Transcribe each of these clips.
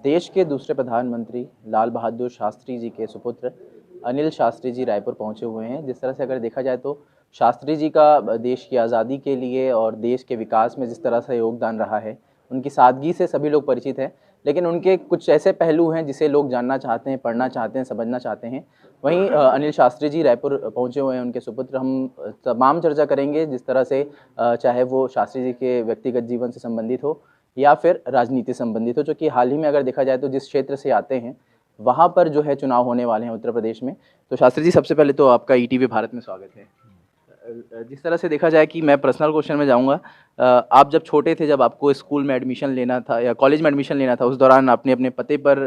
देश के दूसरे प्रधानमंत्री लाल बहादुर शास्त्री जी के सुपुत्र अनिल शास्त्री जी रायपुर पहुंचे हुए हैं। जिस तरह से अगर देखा जाए तो शास्त्री जी का देश की आज़ादी के लिए और देश के विकास में जिस तरह से योगदान रहा है, उनकी सादगी से सभी लोग परिचित हैं। लेकिन उनके कुछ ऐसे पहलू हैं जिसे लोग जानना चाहते हैं, पढ़ना चाहते हैं, समझना चाहते हैं। वहीं अनिल शास्त्री जी रायपुर पहुंचे हुए हैं, उनके सुपुत्र। हम तमाम चर्चा करेंगे जिस तरह से चाहे वो शास्त्री जी के व्यक्तिगत जीवन से संबंधित हो या फिर राजनीति संबंधित हो, जो कि हाल ही में अगर देखा जाए तो जिस क्षेत्र से आते हैं वहाँ पर जो है चुनाव होने वाले हैं उत्तर प्रदेश में। तो शास्त्री जी, सबसे पहले तो आपका ईटीवी भारत में स्वागत है। जिस तरह से देखा जाए कि मैं पर्सनल क्वेश्चन में जाऊंगा, आप जब छोटे थे, जब आपको स्कूल में एडमिशन लेना था या कॉलेज में एडमिशन लेना था, उस दौरान आपने अपने पते पर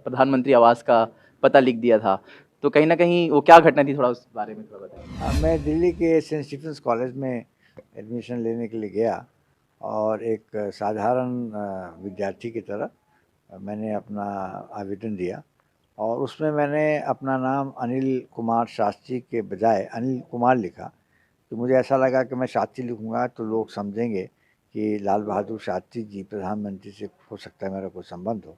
प्रधानमंत्री आवास का पता लिख दिया था। तो कहीं ना कहीं वो क्या घटना थी, थोड़ा उस बारे में थोड़ा बताइए। मैं दिल्ली के सेंट स्टीफेंस कॉलेज में एडमिशन लेने के लिए गया और एक साधारण विद्यार्थी की तरह मैंने अपना आवेदन दिया और उसमें मैंने अपना नाम अनिल कुमार शास्त्री के बजाय अनिल कुमार लिखा। तो मुझे ऐसा लगा कि मैं शास्त्री लिखूंगा तो लोग समझेंगे कि लाल बहादुर शास्त्री जी प्रधानमंत्री से हो सकता है मेरा कोई संबंध हो।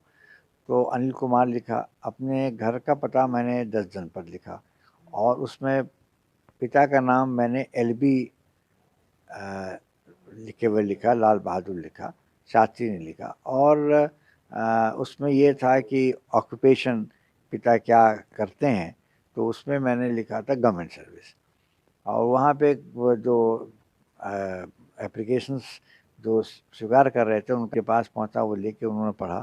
तो अनिल कुमार लिखा। अपने घर का पता मैंने 10 जनपद लिखा और उसमें पिता का नाम मैंने एलबी लिखे हुए लिखा, लाल बहादुर लिखा, शास्त्री ने लिखा। और उसमें ये था कि ऑक्यूपेशन पिता क्या करते हैं, तो उसमें मैंने लिखा था गवर्नमेंट सर्विस। और वहाँ पे वो जो एप्लीकेशंस जो स्वीकार कर रहे थे उनके पास पहुँचा, वो लेके उन्होंने पढ़ा।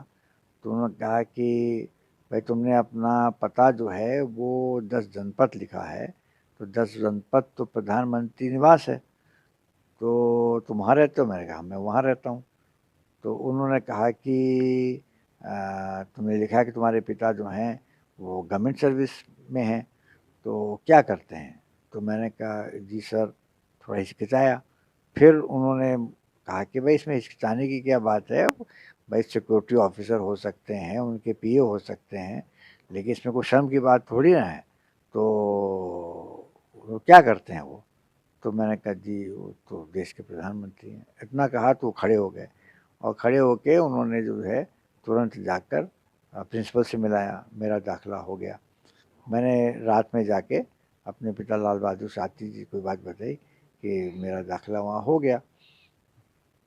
तो उन्होंने कहा कि भाई तुमने अपना पता जो है वो 10 जनपद लिखा है, तो 10 जनपद तो प्रधानमंत्री निवास है, तो तुम वहाँ रहते हो? मैंने कहा मैं वहाँ रहता हूँ। तो उन्होंने कहा कि तुमने लिखा है कि तुम्हारे पिता जो हैं वो गवर्नमेंट सर्विस में हैं, तो क्या करते हैं? तो मैंने कहा जी सर, थोड़ा हिचकिचाया। फिर उन्होंने कहा कि भाई इसमें हिचकिचाने की क्या बात है, भाई सिक्योरिटी ऑफिसर हो सकते हैं, उनके पीए हो सकते हैं, लेकिन इसमें कोई शर्म की बात थोड़ी ना है। तो वो क्या करते हैं वो? तो मैंने कहा जी वो तो देश के प्रधानमंत्री हैं। इतना कहा तो वो खड़े हो गए और खड़े होके उन्होंने जो है तुरंत जाकर प्रिंसिपल से मिलाया, मेरा दाखिला हो गया। मैंने रात में जाके अपने पिता लाल बहादुर शास्त्री जी को बात बताई कि मेरा दाखिला वहाँ हो गया।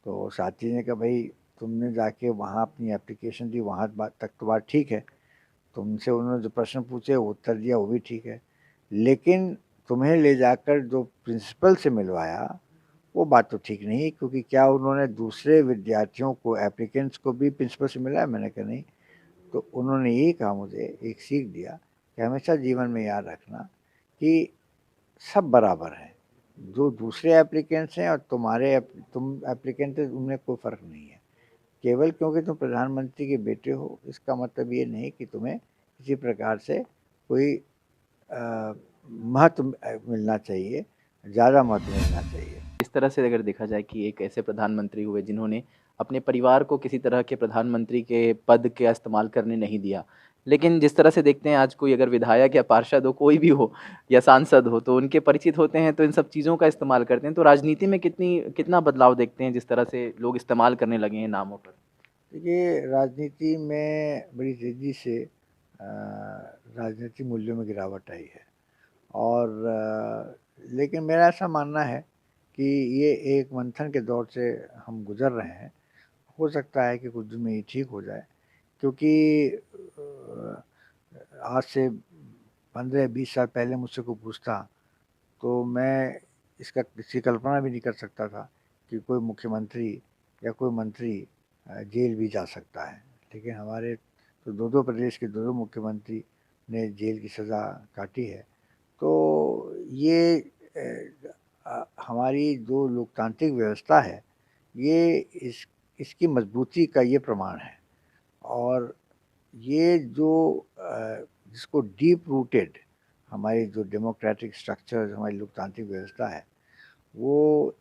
तो शास्त्री ने कहा भाई तुमने जाके वहाँ अपनी एप्लीकेशन दी, वहाँ बात तक तो बात ठीक है, तुमसे उन्होंने जो प्रश्न पूछे वो उत्तर दिया, वो भी ठीक है, लेकिन तुम्हें ले जाकर जो प्रिंसिपल से मिलवाया वो बात तो ठीक नहीं, क्योंकि क्या उन्होंने दूसरे विद्यार्थियों को, एप्लीकेंट्स को भी प्रिंसिपल से मिलाया? मैंने कहा नहीं। तो उन्होंने ये कहा, मुझे एक सीख दिया कि हमेशा जीवन में याद रखना कि सब बराबर हैं। जो दूसरे एप्लीकेंट्स हैं और तुम एप्लीकेंट है, उनमें कोई फ़र्क नहीं है। केवल क्योंकि तुम प्रधानमंत्री के बेटे हो, इसका मतलब ये नहीं कि तुम्हें किसी प्रकार से कोई महत्व मिलना चाहिए, ज़्यादा महत्व मिलना चाहिए। इस तरह से अगर देखा जाए कि एक ऐसे प्रधानमंत्री हुए जिन्होंने अपने परिवार को किसी तरह के प्रधानमंत्री के पद का इस्तेमाल करने नहीं दिया। लेकिन जिस तरह से देखते हैं आज कोई अगर विधायक या पार्षद हो, कोई भी हो या सांसद हो, तो उनके परिचित होते हैं तो इन सब चीज़ों का इस्तेमाल करते हैं। तो राजनीति में कितना बदलाव देखते हैं जिस तरह से लोग इस्तेमाल करने लगे हैं नामों पर? देखिए राजनीति में बड़ी तेज़ी से राजनीतिक मूल्यों में गिरावट आई है और लेकिन मेरा ऐसा मानना है कि ये एक मंथन के दौर से हम गुज़र रहे हैं। हो सकता है कि कुछ दिन में ये ठीक हो जाए, क्योंकि आज से 15-20 साल पहले मुझसे कोई पूछता तो मैं इसकी कल्पना भी नहीं कर सकता था कि कोई मुख्यमंत्री या कोई मंत्री जेल भी जा सकता है। लेकिन हमारे तो दो प्रदेश के दो मुख्यमंत्री ने जेल की सज़ा काटी है। तो ये हमारी जो लोकतांत्रिक व्यवस्था है, ये इसकी मजबूती का ये प्रमाण है। और ये जो जिसको डीप रूटेड हमारी जो डेमोक्रेटिक स्ट्रक्चर, हमारी लोकतांत्रिक व्यवस्था है, वो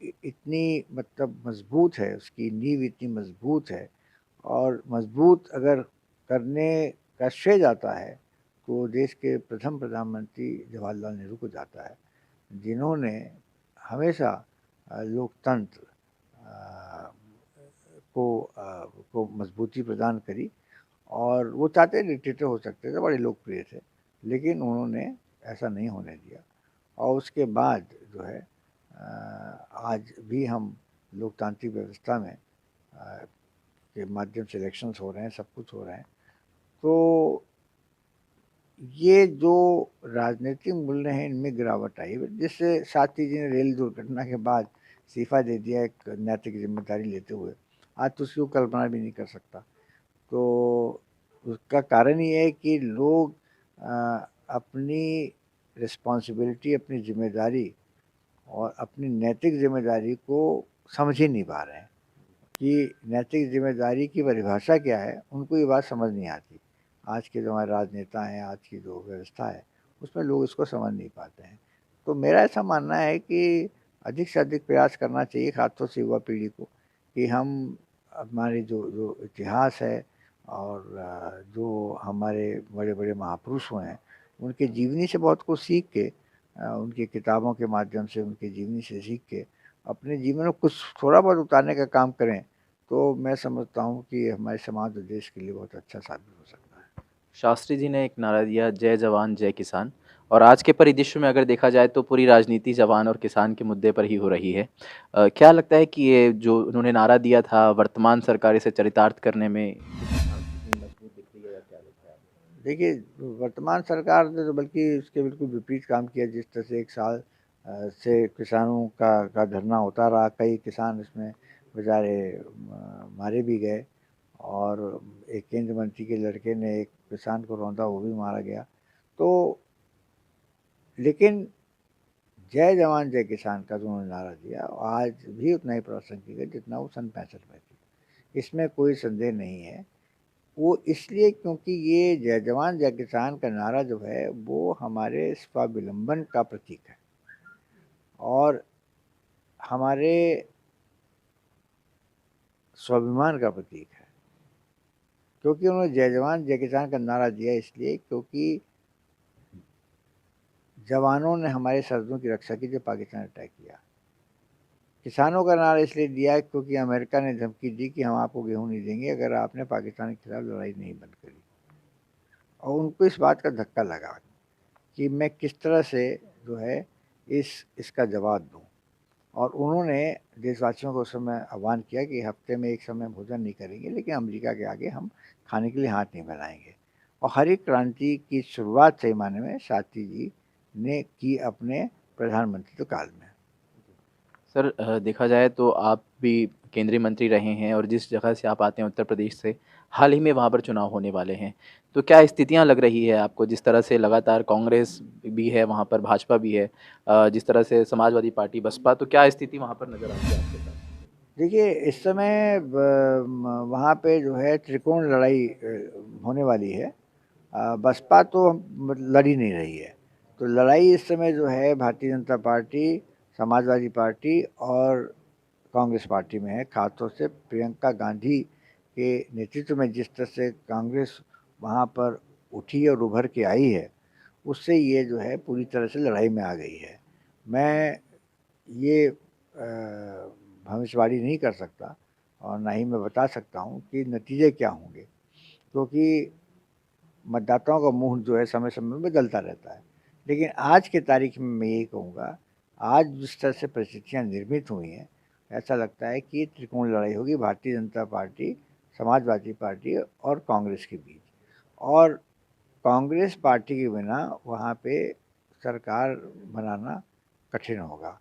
इतनी मतलब मजबूत है, उसकी नींव इतनी मजबूत है। और मजबूत अगर करने का श्रेय जाता है तो देश के प्रथम प्रधानमंत्री जवाहरलाल नेहरू को जाता है, जिन्होंने हमेशा लोकतंत्र को मजबूती प्रदान करी और वो चाहते डिक्टेटर हो सकते थे, बड़े लोकप्रिय थे, लेकिन उन्होंने ऐसा नहीं होने दिया। और उसके बाद जो है आज भी हम लोकतांत्रिक व्यवस्था में के माध्यम से इलेक्शंस हो रहे हैं, सब कुछ हो रहे हैं। तो ये जो राजनीतिक मूल्य हैं इनमें गिरावट आई है, जिससे शास्त्री जी ने रेल दुर्घटना के बाद इस्तीफा दे दिया एक नैतिक जिम्मेदारी लेते हुए। आज तो उसकी कल्पना भी नहीं कर सकता। तो उसका कारण ये है कि लोग अपनी रिस्पॉन्सिबिलिटी, अपनी जिम्मेदारी और अपनी नैतिक जिम्मेदारी को समझ ही नहीं पा रहे हैं कि नैतिक जिम्मेदारी की परिभाषा क्या है, उनको ये बात समझ नहीं आती। आज के जो हमारे राजनेता हैं, आज की जो व्यवस्था है, उसमें लोग इसको समझ नहीं पाते हैं। तो मेरा ऐसा मानना है कि अधिक से अधिक प्रयास करना चाहिए, खासतौर से युवा पीढ़ी को, कि हम हमारे जो जो इतिहास है और जो हमारे बड़े-बड़े महापुरुष हुए हैं, उनकी जीवनी से बहुत कुछ सीख के उनकी किताबों के माध्यम से, उनकी जीवनी से सीख के अपने जीवन में कुछ थोड़ा बहुत उतारने का काम करें, तो मैं समझता हूँ कि हमारे समाज और देश के लिए बहुत अच्छा साबित हो सकता है। शास्त्री जी ने एक नारा दिया, जय जवान जय किसान। और आज के परिदृश्य में अगर देखा जाए तो पूरी राजनीति जवान और किसान के मुद्दे पर ही हो रही है। क्या लगता है कि ये जो उन्होंने नारा दिया था, वर्तमान सरकार इसे चरितार्थ करने में कितनी मजबूत दिख रही है, या क्या लगता है आपको? देखिए, वर्तमान सरकार ने तो बल्कि उसके बिल्कुल विपरीत काम किया। जिस तरह से 1 साल से किसानों का धरना होता रहा, कई किसान इसमें बेचारे मारे भी गए और एक केंद्र मंत्री के लड़के ने एक किसान को रौंदा, वो भी मारा गया। तो लेकिन जय जवान जय किसान का जो उन्होंने नारा दिया, आज भी उतना ही प्रासंगिक है जितना वो सन 65 में थी। इसमें कोई संदेह नहीं है। वो इसलिए क्योंकि ये जय जवान जय किसान का नारा जो है, वो हमारे स्वावलंबन का प्रतीक है और हमारे स्वाभिमान का प्रतीक है। क्योंकि उन्होंने जय जवान जय किसान का नारा दिया इसलिए क्योंकि जवानों ने हमारे सरहदों की रक्षा की जब पाकिस्तान अटैक किया। किसानों का नारा इसलिए दिया क्योंकि अमेरिका ने धमकी दी कि हम आपको गेहूँ नहीं देंगे अगर आपने पाकिस्तान के खिलाफ लड़ाई नहीं बंद करी। और उनको इस बात का धक्का लगा कि मैं किस तरह से जो है इसका जवाब दूँ। और उन्होंने देशवासियों को उस समय आह्वान किया कि हफ्ते में 1 समय भोजन नहीं करेंगे, लेकिन अमेरिका के आगे हम खाने के लिए हाथ नहीं फैलाएँगे। और हरित क्रांति की शुरुआत सही मायने में शास्त्री जी ने की अपने प्रधानमंत्रित्व काल में। सर, देखा जाए तो आप भी केंद्रीय मंत्री रहे हैं और जिस जगह से आप आते हैं, उत्तर प्रदेश से, हाल ही में वहाँ पर चुनाव होने वाले हैं। तो क्या स्थितियाँ लग रही है आपको, जिस तरह से लगातार कांग्रेस भी है वहाँ पर, भाजपा भी है, जिस तरह से समाजवादी पार्टी, बसपा, तो क्या स्थिति वहाँ पर नज़र आती है आपके साथ? देखिए, इस समय वहाँ पे जो है त्रिकोण लड़ाई होने वाली है। बसपा तो लड़ ही नहीं रही है। तो लड़ाई इस समय जो है भारतीय जनता पार्टी, समाजवादी पार्टी और कांग्रेस पार्टी में है। खासतौर से प्रियंका गांधी के नेतृत्व में जिस तरह से कांग्रेस वहाँ पर उठी और उभर के आई है, उससे ये जो है पूरी तरह से लड़ाई में आ गई है। मैं ये भविष्यवाणी नहीं कर सकता और ना ही मैं बता सकता हूँ कि नतीजे क्या होंगे, क्योंकि मतदाताओं का मुँह जो है समय-समय में बदलता रहता है। लेकिन आज की तारीख में मैं यही कहूँगा, आज जिस तरह से परिस्थितियाँ निर्मित हुई हैं, ऐसा लगता है कि त्रिकोण लड़ाई होगी भारतीय जनता पार्टी, समाजवादी पार्टी और कांग्रेस के बीच। और कांग्रेस पार्टी के बिना वहाँ पे सरकार बनाना कठिन होगा।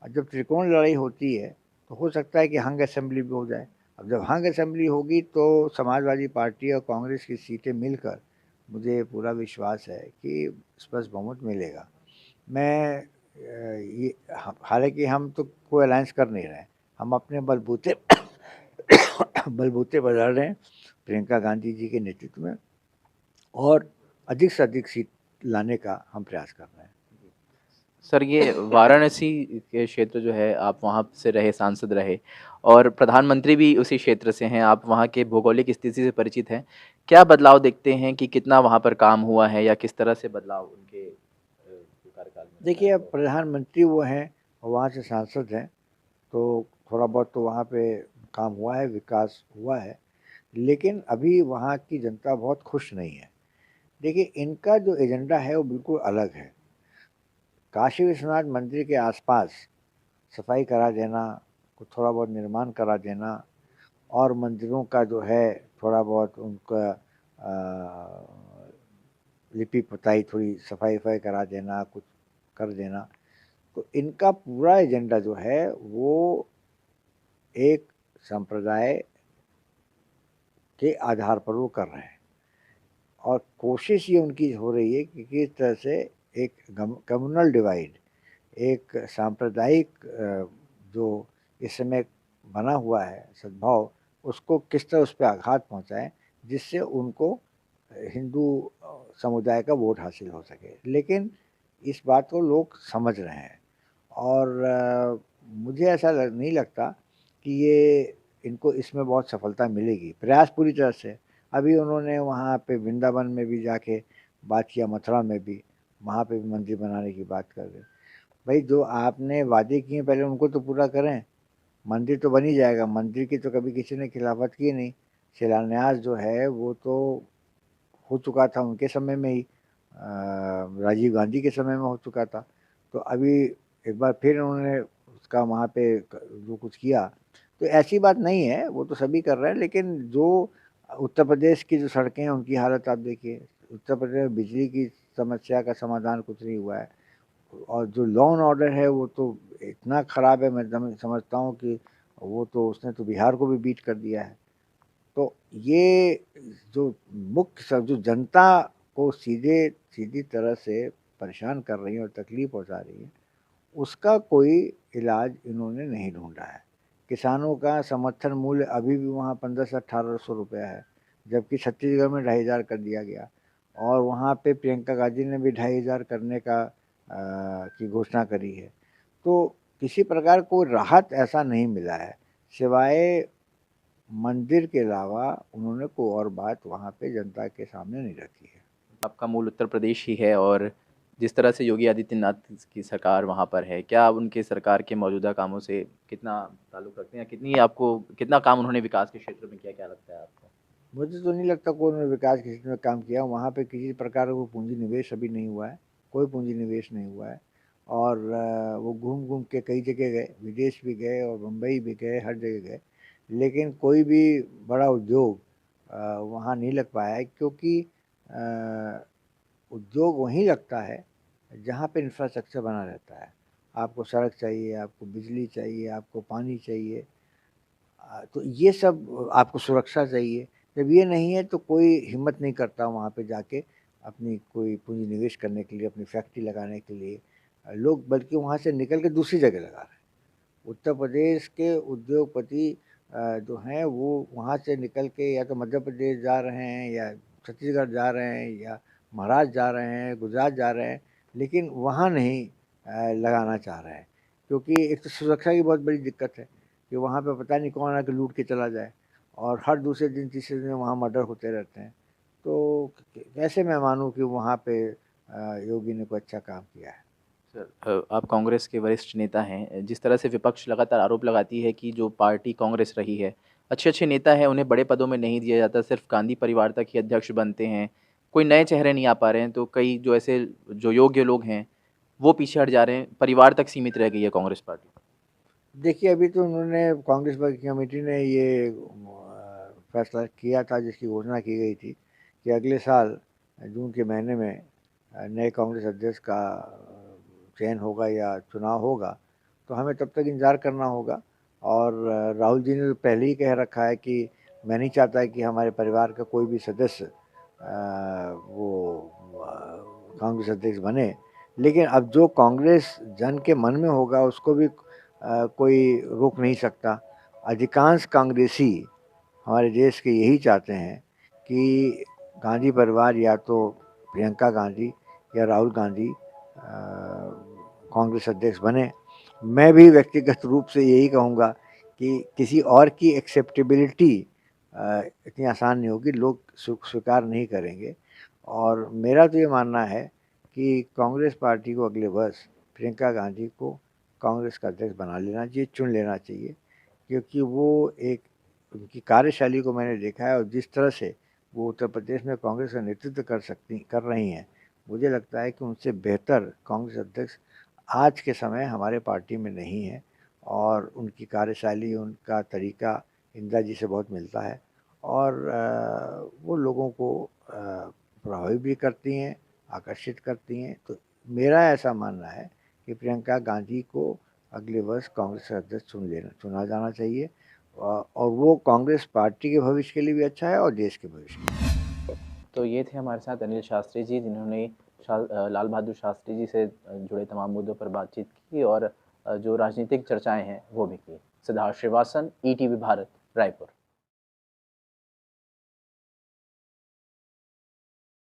और जब त्रिकोण लड़ाई होती है, तो हो सकता है कि हंग असेंबली भी हो जाए। अब जब हंग असेंबली होगी तो समाजवादी पार्टी और कांग्रेस की सीटें मिलकर मुझे पूरा विश्वास है कि स्पष्ट बहुमत मिलेगा। मैं ये हालाँकि हम तो कोई अलायंस कर नहीं रहे हैं। हम अपने बलबूते बलबूते पर लड़ रहे हैं, प्रियंका गांधी जी के नेतृत्व में और अधिक से अधिक सीट लाने का हम प्रयास कर रहे हैं। सर, ये वाराणसी के क्षेत्र जो है, आप वहाँ से रहे, सांसद रहे और प्रधानमंत्री भी उसी क्षेत्र से हैं, आप वहाँ के भौगोलिक स्थिति से परिचित हैं। क्या बदलाव देखते हैं कि कितना वहाँ पर काम हुआ है, या किस तरह से बदलाव उनके कार्यकाल में नजर देखिए, आया अब है? प्रधानमंत्री वो हैं और वहाँ से सांसद हैं, तो थोड़ा बहुत तो वहाँ पे काम हुआ है, विकास हुआ है। लेकिन अभी वहाँ की जनता बहुत खुश नहीं है। देखिए, इनका जो एजेंडा है वो बिल्कुल अलग है। काशी विश्वनाथ मंदिर के आसपास सफाई करा देना, कुछ थोड़ा बहुत निर्माण करा देना और मंदिरों का जो है थोड़ा बहुत उनका लिपि पुताई, थोड़ी सफाई वफाई करा देना, कुछ कर देना। तो इनका पूरा एजेंडा जो है वो एक संप्रदाय के आधार पर वो कर रहे हैं और कोशिश ये उनकी हो रही है कि किस तरह से एक कम्युनल डिवाइड, एक सांप्रदायिक जो इस समय बना हुआ है सद्भाव, उसको किस तरह उस पर आघात पहुंचाएं जिससे उनको हिंदू समुदाय का वोट हासिल हो सके। लेकिन इस बात को लोग समझ रहे हैं और मुझे ऐसा नहीं लगता कि ये इनको इसमें बहुत सफलता मिलेगी। प्रयास पूरी तरह से, अभी उन्होंने वहाँ पे वृंदावन में भी जाके बात किया, मथुरा में भी, वहाँ पे भी मंदिर बनाने की बात कर रहे। भाई, जो आपने वादे किए पहले उनको तो पूरा करें। मंदिर तो बन ही जाएगा, मंदिर की तो कभी किसी ने खिलाफत की नहीं। शिलान्यास जो है वो तो हो चुका था उनके समय में ही, राजीव गांधी के समय में हो चुका था। तो अभी एक बार फिर उन्होंने उसका वहाँ पे जो कुछ किया, तो ऐसी बात नहीं है, वो तो सभी कर रहे हैं। लेकिन जो उत्तर प्रदेश की जो सड़कें हैं उनकी हालत आप देखिए, उत्तर प्रदेश में बिजली की समस्या का समाधान कुछ नहीं हुआ है और जो लॉ एंड ऑर्डर है वो तो इतना ख़राब है, मैं समझता हूँ कि वो तो उसने तो बिहार को भी बीट कर दिया है। तो ये जो जो जनता को सीधी तरह से परेशान कर रही है और तकलीफ पहुंचा रही है, उसका कोई इलाज इन्होंने नहीं ढूंढा है। किसानों का समर्थन मूल्य अभी भी वहाँ 1500-1800 रुपया है, जबकि छत्तीसगढ़ में 2500 कर दिया गया और वहाँ पे प्रियंका गांधी ने भी 2500 करने का की घोषणा करी है। तो किसी प्रकार को राहत ऐसा नहीं मिला है, सिवाय मंदिर के अलावा उन्होंने कोई और बात वहाँ पे जनता के सामने नहीं रखी है। आपका मूल उत्तर प्रदेश ही है और जिस तरह से योगी आदित्यनाथ की सरकार वहाँ पर है, क्या आप उनके सरकार के मौजूदा कामों से कितना ताल्लुक़ रखते हैं या कितनी आपको कितना काम उन्होंने विकास के क्षेत्र में किया, क्या लगता है आपको? मुझे तो नहीं लगता कोई उन्होंने विकास के क्षेत्र में काम किया। वहाँ पे किसी प्रकार का पूंजी निवेश अभी नहीं हुआ है, कोई पूंजी निवेश नहीं हुआ है। और वो घूम घूम के कई जगह गए, विदेश भी गए और मुंबई भी गए, हर जगह गए, लेकिन कोई भी बड़ा उद्योग वहाँ नहीं लग पाया है, क्योंकि उद्योग वहीं लगता है जहाँ पे इंफ्रास्ट्रक्चर बना रहता है। आपको सड़क चाहिए, आपको बिजली चाहिए, आपको पानी चाहिए, तो ये सब आपको सुरक्षा चाहिए। जब ये नहीं है तो कोई हिम्मत नहीं करता वहाँ पे जाके अपनी कोई पूंजी निवेश करने के लिए, अपनी फैक्ट्री लगाने के लिए। लोग बल्कि वहाँ से निकल के दूसरी जगह लगा रहे हैं। उत्तर प्रदेश के उद्योगपति जो हैं वो वहाँ से निकल के या तो मध्य प्रदेश जा रहे हैं या छत्तीसगढ़ जा रहे हैं या महाराष्ट्र जा रहे हैं, गुजरात जा रहे हैं, लेकिन वहाँ नहीं लगाना चाह रहे हैं, क्योंकि एक तो सुरक्षा की बहुत बड़ी दिक्कत है कि वहाँ पे पता नहीं कौन आके लूट के चला जाए और हर दूसरे दिन तीसरे दिन वहाँ मर्डर होते रहते हैं। तो कैसे मैं मानूँ कि वहाँ पे योगी ने कोई अच्छा काम किया है। सर, आप कांग्रेस के वरिष्ठ नेता हैं, जिस तरह से विपक्ष लगातार आरोप लगाती है कि जो पार्टी कांग्रेस रही है, अच्छे अच्छे नेता हैं उन्हें बड़े पदों में नहीं दिया जाता, सिर्फ गांधी परिवार तक ही अध्यक्ष बनते हैं, कोई नए चेहरे नहीं आ पा रहे हैं, तो कई जो ऐसे जो योग्य लोग हैं वो पीछे हट जा रहे हैं, परिवार तक सीमित रह गई है कांग्रेस पार्टी। देखिए, अभी तो उन्होंने कांग्रेस वर्किंग कमेटी ने ये फैसला किया था, जिसकी घोषणा की गई थी कि अगले साल जून के महीने में नए कांग्रेस अध्यक्ष का चयन होगा या चुनाव होगा। तो हमें तब तक इंतज़ार करना होगा। और राहुल जी ने तो पहले ही कह रखा है कि मैं नहीं चाहता कि हमारे परिवार का कोई भी सदस्य वो कांग्रेस अध्यक्ष बने। लेकिन अब जो कांग्रेस जन के मन में होगा उसको भी कोई रोक नहीं सकता। अधिकांश कांग्रेसी हमारे देश के यही चाहते हैं कि गांधी परिवार या तो प्रियंका गांधी या राहुल गांधी कांग्रेस अध्यक्ष बने। मैं भी व्यक्तिगत रूप से यही कहूँगा कि किसी और की एक्सेप्टेबिलिटी इतनी आसान नहीं होगी, लोग स्वीकार नहीं करेंगे। और मेरा तो ये मानना है कि कांग्रेस पार्टी को अगले वर्ष प्रियंका गांधी को कांग्रेस का अध्यक्ष बना लेना चाहिए, चुन लेना चाहिए, क्योंकि वो एक उनकी कार्यशैली को मैंने देखा है और जिस तरह से वो उत्तर प्रदेश में कांग्रेस का नेतृत्व कर रही हैं, मुझे लगता है कि उनसे बेहतर कांग्रेस अध्यक्ष आज के समय हमारे पार्टी में नहीं है और उनकी कार्यशैली, उनका तरीका इंदिरा जी से बहुत मिलता है और वो लोगों को प्रभावित भी करती हैं, आकर्षित करती हैं। तो मेरा ऐसा मानना है कि प्रियंका गांधी को अगले वर्ष कांग्रेस का अध्यक्ष चुना जाना चाहिए और वो कांग्रेस पार्टी के भविष्य के लिए भी अच्छा है और देश के भविष्य के लिए। तो ये थे हमारे साथ अनिल शास्त्री जी, जिन्होंने लाल बहादुर शास्त्री जी से जुड़े तमाम मुद्दों पर बातचीत की और जो राजनीतिक चर्चाएं हैं वो भी की। सिद्धार्थ श्रीवास्तव, ईटीवी भारत, रायपुर।